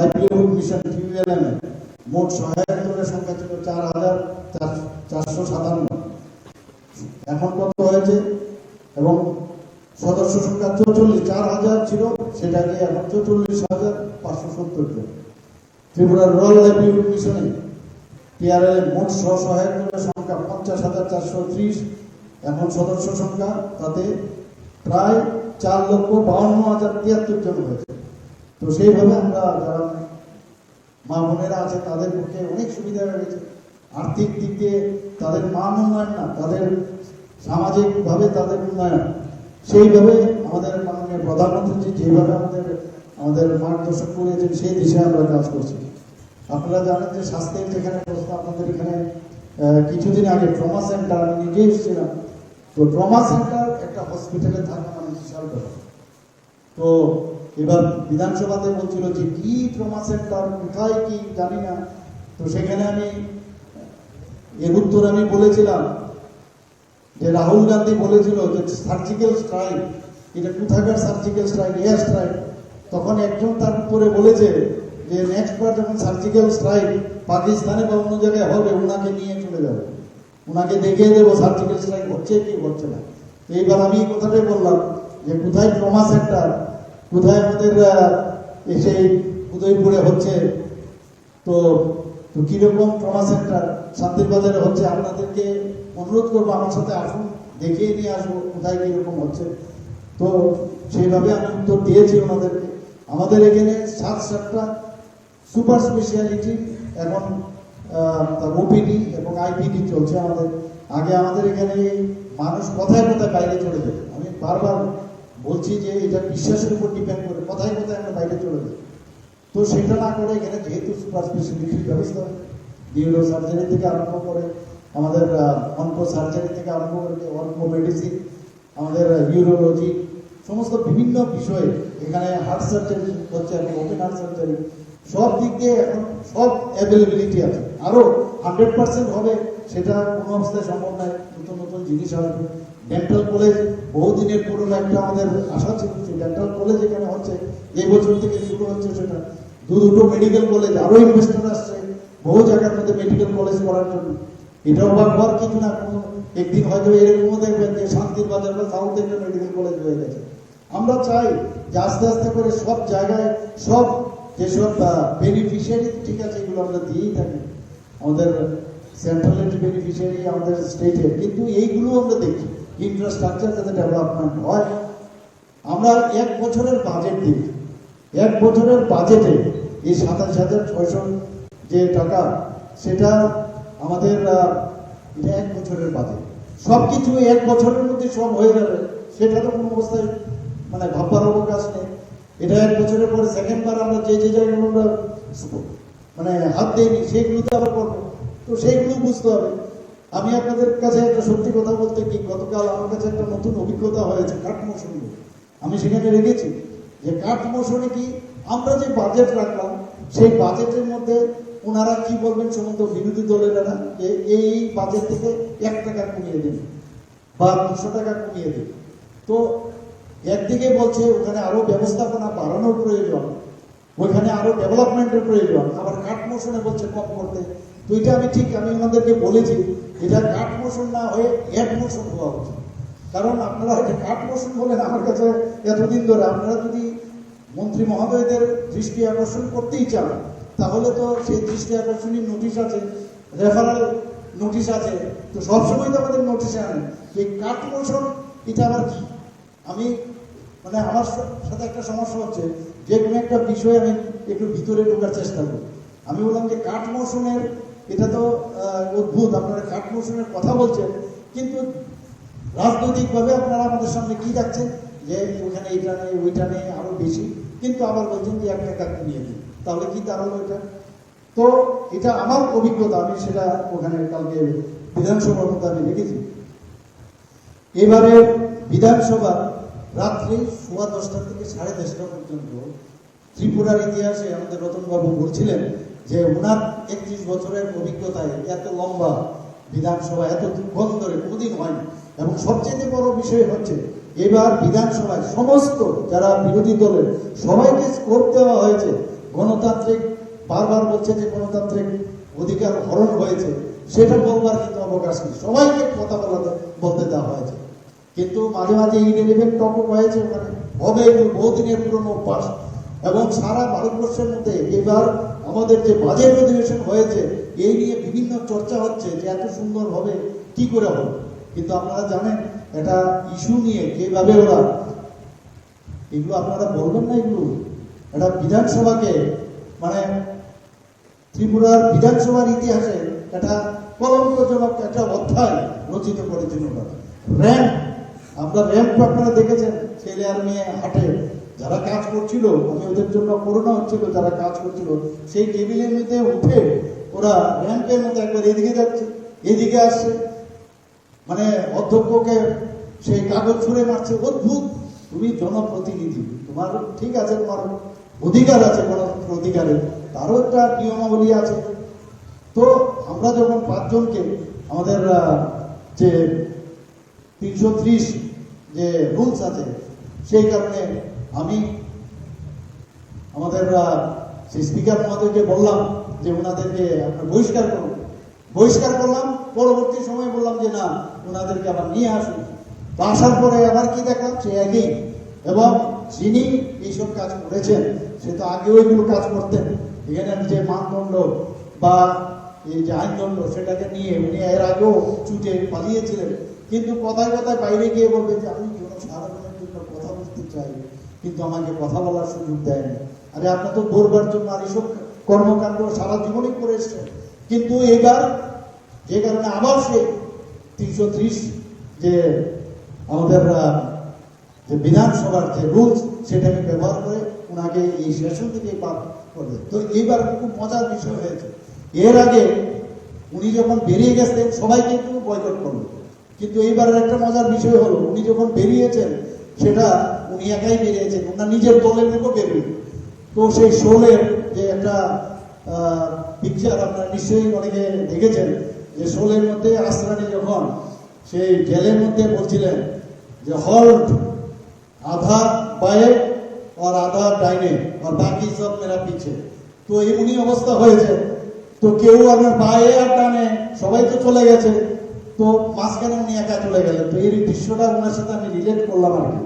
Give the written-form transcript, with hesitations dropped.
Livelihood mission TULM মোট সহায়ক দলের সংখ্যা ছিল 4,457। এখন কত হয়েছে? এবং সদস্য সংখ্যা 4,000 ছিল, সেটাকে এখন 44,570 জন। ত্রিপুরা রুরাল লাইভলিহুড মিশনে TRL মোট সহায়ক দলের সংখ্যা 50,430। এখন সদস্য সংখ্যা তাতে প্রায় 4,52,073 জন হয়েছে। তো সেইভাবে আমরা যারা মা বোনেরা আছে তাদের পক্ষে অনেক সুবিধা হয়েছে। আর্থিক দিক দিয়ে তাদের মান উন্নয়ন না, তাদের সামাজিকভাবে তাদের উন্নয়ন, সেইভাবে আমাদের মাননীয় প্রধানমন্ত্রী যেভাবে আমাদের মার্গদর্শন করেছেন সেই দিশায় আমরা কাজ করছি। আপনারা জানেন যে স্বাস্থ্যের যেখানে অবস্থা, আপনাদের এখানে কিছুদিন আগে ট্রমা সেন্টার, আমি নিজে এসেছিলাম, তো ট্রমা সেন্টার একটা হসপিটালে থাকা মানে বিশাল ব্যাপার। তো এবার বিধানসভাতে বলছিল যে কি ট্রমা সেন্টার, কোথায় কি জানি না। তো সেখানে আমি এর উত্তর আমি বলেছিলাম যে রাহুল গান্ধী বলেছিল যে সার্জিক্যাল স্ট্রাইক, এটা কোথাকার সার্জিক্যাল স্ট্রাইক, এয়ার স্ট্রাইক। তখন একজন তার উপরে বলেছে যে নেক্সট বার যখন সার্জিক্যাল স্ট্রাইক পাকিস্তানে বা অন্য জায়গায় হবে, ওনাকে নিয়ে চলে যাবে, ওনাকে দেখিয়ে দেবো সার্জিক্যাল স্ট্রাইক হচ্ছে কি হচ্ছে না। এইবার আমি এই কথাটাই বললাম যে কোথায় ট্রমা সেন্টার, কোথায় আমাদের এসে উদয়পুরে হচ্ছে, তো কিরকম ট্রমা সেন্টার শান্তিরবাজারে হচ্ছে। আপনাদেরকে অনুরোধ করবো আমার সাথে আসুন, দেখিয়ে নিয়ে আসবো কোথায় কিরকম হচ্ছে। তো সেইভাবে আমি উত্তর দিয়েছি ওনাদেরকে। আমাদের এখানে 7-7টা সুপার স্পেশালিটি এখন OPD এবং IPD চলছে আমাদের। আগে আমাদের এখানে মানুষ কোথায় কোথায় বাইরে চলে যেত, আমি বারবার বলছি যে এটা বিশ্বাসের উপর ডিপেন্ড করে, কোথায় কোথায় আমরা বাইরে চলে যাই। তো সেটা না করে এখানে যেহেতু সুপার স্পেশালিটির ব্যবস্থা, নিউরো সার্জারি থেকে আরম্ভ করে আমাদের অনকো সার্জারি থেকে আরম্ভ করে অনকো মেডিসিন, আমাদের ইউরোলজি, সমস্ত বিভিন্ন বিষয়ে এখানে হার্ট সার্জারি হচ্ছে, এখন ওপেন হার্ট সার্জারি, সব দিক দিয়ে এখন সব অ্যাভেলেবিলিটি আছে। আরও 100% হবে সেটা কোনো অবস্থায় সম্ভব নয়, নতুন নতুন জিনিস আসবে। ডেন্টাল কলেজ বহুদিনের পুরনো একটা আমাদের আশা ছিল, ডেন্টাল কলেজ এখানে হচ্ছে, এই বছর থেকে শুরু হচ্ছে সেটা। দুটো মেডিকেল কলেজ, আরও ইনভেস্টর আসছে বহু জায়গার মধ্যে মেডিকেল কলেজ করার জন্য। এটাও ভাববার কিছু না, কোনো একদিন হয়তো এরকমও দেখবেন যে শান্তিরবাজার বা সাউথ একটা মেডিকেল কলেজ হয়ে গেছে। আমরা চাই যে আস্তে আস্তে করে সব জায়গায় সব যেসব বেনিফিশিয়ারি ঠিক আছে এগুলো আমরা দিয়েই থাকি, আমাদের সেন্ট্রালের বেনিফিশিয়ারি আমাদের স্টেটে, কিন্তু এইগুলো আমরা দেখি ইনফ্রাস্ট্রাকচার যাতে ডেভেলপমেন্ট হয়। আমরা 1 বছরের বাজেট দিই, 1 বছরের বাজেটে এই 27,600 যে টাকা, সেটা আমাদের এটা 1 বছরের বাজেট। সব কিছু 1 বছরের মধ্যে সব হয়ে যাবে সেটা তো কোনো অবস্থায় মানে ভাববার অবকাশ নেই। এটা 1 বছরের পরে সেকেন্ডবার আমরা যে জায়গাগুলো আমরা মানে হাত দিইনি সেইগুলোতে আবার করবো, তো সেইগুলো বুঝতে হবে। আমি আপনাদের কাছে একটা সত্যি কথা বলতে কি, গতকাল আমার কাছে একটা নতুন অভিজ্ঞতা হয়েছে কাঠ মৌসুমে। আমি সেখানে রেখেছি যে কাঠ মৌসুমে কি আমরা যে বাজেট রাখলাম সেই বাজেটের মধ্যে ওনারা কি বলবেন, সমস্ত বিরোধী দলেরা যে এই বাজেট থেকে 1 টাকা কমিয়ে দেবে বা 200 টাকা কমিয়ে দেবে। তো একদিকে বলছে ওখানে আরো ব্যবস্থাপনা বাড়ানোর প্রয়োজন, ওইখানে আরো ডেভেলপমেন্টের প্রয়োজন, আবার কাঠ মৌসুমে বলছে কম করতে। তো এটা আমি ওনাদেরকে বলেছি এটা কাঠ মৌসুম না হয়ে এক মৌসুম হওয়া উচিত। কারণ আপনারা যে কাঠ মৌসুম বলেন আমার কাছে এতদিন ধরে, আপনারা যদি মন্ত্রী মহোদয়দের দৃষ্টি আকর্ষণ করতেই চান তাহলে তো সেই দৃষ্টি আকর্ষণী নোটিশ আছে, রেফারেল নোটিশ আছে, তো সবসময় তো আমাদের নোটিশে আনেন। এই কাঠ মৌসুম এটা আবার কি, আমি মানে আমার সাথে একটা সমস্যা হচ্ছে, যে কোনো একটা বিষয়ে আমি একটু ভিতরে ঢোকার চেষ্টা করি। আমি বললাম যে কাঠ মৌসুমের এটা তো অদ্ভুত, আপনারা কাঠ মৌসুমের কথা বলছেন, কিন্তু রাজনৈতিকভাবে আপনারা আমাদের সামনে কি রাখছেন যে ওখানে এইটা নেই ওইটা নেই আরো বেশি, কিন্তু আবার বলছেন যে 1 টাকা কমিয়ে দিন, তাহলে কি দাঁড়ালো এটা? তো এটা আমার অভিজ্ঞতা, আমি সেটা ওখানে কালকে বিধানসভার মধ্যে আমি রেখেছি। এবারে বিধানসভা রাত্রি 10:15 থেকে 10:30 পর্যন্ত ত্রিপুরার ইতিহাসে আমাদের রতনবাবু বলছিলেন যে ওনার 31 বছরের অভিজ্ঞতায় এত লম্বা বিধানসভা এত দীর্ঘদিন ধরে কোনোদিন হয়নি। এবং সবচেয়ে বড় বিষয় হচ্ছে এবার বিধানসভায় সমস্ত যারা বিরোধী দলের সবাইকে স্কোপ দেওয়া হয়েছে গণতান্ত্রিক বারবার বলছে যে গণতান্ত্রিক অধিকার হরণ হয়েছে, সেটা বলবার কিন্তু অবকাশ নেই। সবাইকে কথা বলতে দেওয়া হয়েছে, কিন্তু মাঝে মাঝে ইরেলিভেন্ট টপিক হয়েছে, ওখানে হবে বহুদিনের পুরনো অভ্যাস। এবং সারা ভারতবর্ষের মধ্যে এবার আমাদের যে বাজেট অধিবেশন হয়েছে এই নিয়ে বিভিন্ন চর্চা হচ্ছে যে এত সুন্দর হবে কি করে হবে। কিন্তু আপনারা জানেন এটা ইস্যু নিয়ে কিভাবে ওরা, এগুলো আপনারা বলবেন না, এগুলো এটা বিধানসভাকে মানে ত্রিপুরার বিধানসভার ইতিহাসে এটা কলঙ্কজনক একটা অধ্যায় রচিত করেছেন ওরা। র্যাম্প, আপনার র্যাম্প আপনারা দেখেছেন, ছেলে আর মেয়ে হাটে যারা কাজ করছিল, আমি ওদের জন্য করোনা হচ্ছিল, যারা কাজ করছিল সেই টেবিলের মধ্যে উঠে ওরা র্যাম্পের মধ্যে একবার এদিকে যাচ্ছে এদিকে আসছে, মানে অধ্যক্ষকে সেই কাগজ ছুঁড়ে মারছে। অদ্ভুত। তুমি জনপ্রতিনিধি, তোমার ঠিক আছে, তোমার অধিকার আছে, গণতন্ত্র অধিকারে, তারও একটা নিয়মাবলী আছে। তো আমরা যখন পাঁচজনকে আমাদের যে 330 যে রুলস আছে, সেই কারণে আমি আমাদের সেই স্পিকার মহোদয়কে বললাম যে ওনাদেরকে আপনার বহিষ্কার করুন। বহিষ্কার করলাম, পরবর্তী সময় বললাম যে না, ওনাদেরকে আবার নিয়ে আসুন। তো আসার পরে আবার কি দেখলাম, সে একই, এবং যিনি এইসব কাজ করেছেন সে তো আগেও এগুলো কাজ করতেন। এখানে যে মানদণ্ড বা এই যে আইনদণ্ড সেটাকে নিয়ে উনি এর আগেও ছুটে পালিয়েছিলেন, কিন্তু কথায় কথায় বাইরে গিয়ে বলবেন যে আমি জনসাধারণের জন্য কথা বলতে চাই, কিন্তু আমাকে কথা বলার সুযোগ দেয়নি। আরে আপনার তো বলবার জন্য আর এইসব কর্মকাণ্ড সারা জীবনই করে এসছেন, কিন্তু এইবার যে কারণে আবার সেই 330 যে আমাদের যে বিধানসভার যে রুলস সেটাকে ব্যবহার করে ওনাকে এই সেশন থেকে পার করে। তো এইবার খুব মজার বিষয় হয়েছে, এর আগে উনি যখন বেরিয়ে গেছেন সবাই কিন্তু বয়কট করলো, কিন্তু এইবারের একটা মজার বিষয় হলো উনি যখন বেরিয়েছেন সেটা উনি একাই বেরিয়েছেন, ওনার নিজের দলের লোকও বেরিয়ে। তো সেই শোলের যে একটা পিকচার আপনারা নিশ্চয়ই অনেকে দেখেছেন, যে শোলের মধ্যে আসরানি যখন সেই জেলের মধ্যে বলছিলেন যে হল্ট, আধা বায়ে আর আধা ডাইনে আর বাকি সব মেরা পিছে। তো এমনি অবস্থা হয়েছে, তো কেউ আপনার বায়ে আর ডানে সবাই তো চলে গেছে, তো মাঝখানে উনি একা চলে গেলেন। তো এই দৃশ্যটা ওনার সাথে আমি রিলেট করলাম আর কি।